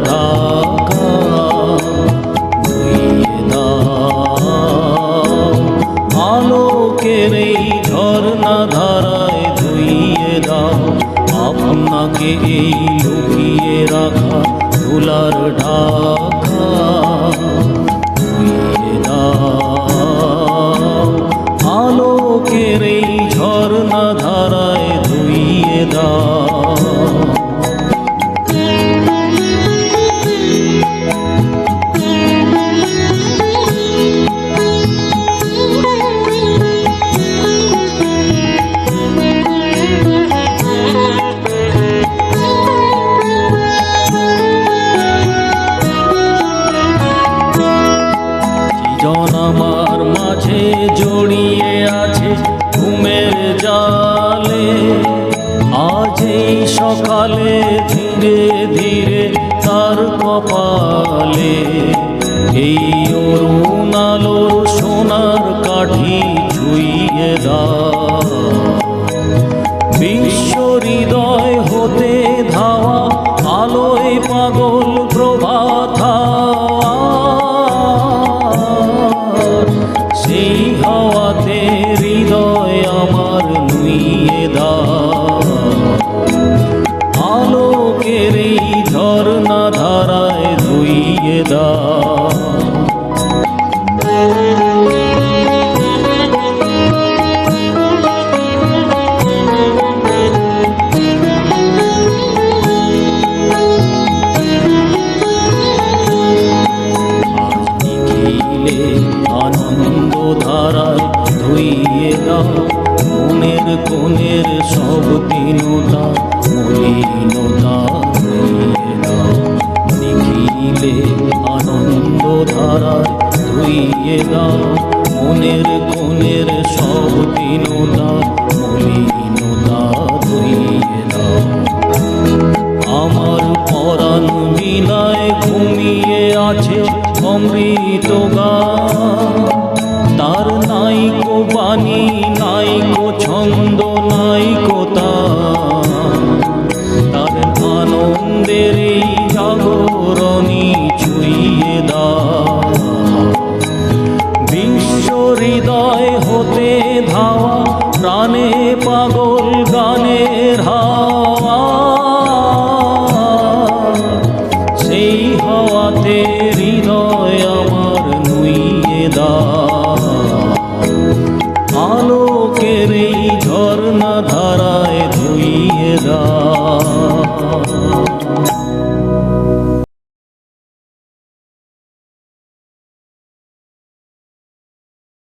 ঢাকা ধুইয়ে দাও, আলোকের এই ঝর্ণা ধারায় ধুইয়ে দাও আপনাকে এই লুকিয়ে রাখা ধুলার ঢাকা ধুইয়ে দাও, আলোকের এই ঝর্ণা ধারায় ধুইয়ে দাও। আমার মাঝে জড়িয়ে আছে ঘুমের জালে, আজ এই সকালে ধীরে ধীরে তার কপালে এই অরুণ আলোর সোনার কাঠি ছুঁয়ে দাও, বিশ্ব হৃদয় হতে ধাওয়া আলোয় পাগল প্রভাতা, সেই হাওয়াতে হৃদয় আমার নুইয়ে দাও, আলোকের এই ঝর্ণা ধারায় ধুইয়ে দাও। আনন্দ ধারায় ধুইয়ে দাও মনের কোণের সব দীনতা মলিনতা ধুইয়ে দাও, নিখিলে আনন্দ ধারায় ধুইয়ে দাও মনের কোণের সব দীনতা মলিনতা ধুইয়ে দাও। আমার পরাণ বিনায় ঘুমিয়ে আছে অমৃত গান, তার নাইকো বাণী নাইকো ছন্দ নাইকো তান, তার আনন্দের এই জাগরণী ছুঁয়ে দাও, বিশ্ব হৃদয় হতে ধাওয়া প্রাণে পাগল গানের হাওয়া, সেই হাওয়াতে হৃদয় আমার নুইয়ে দাও।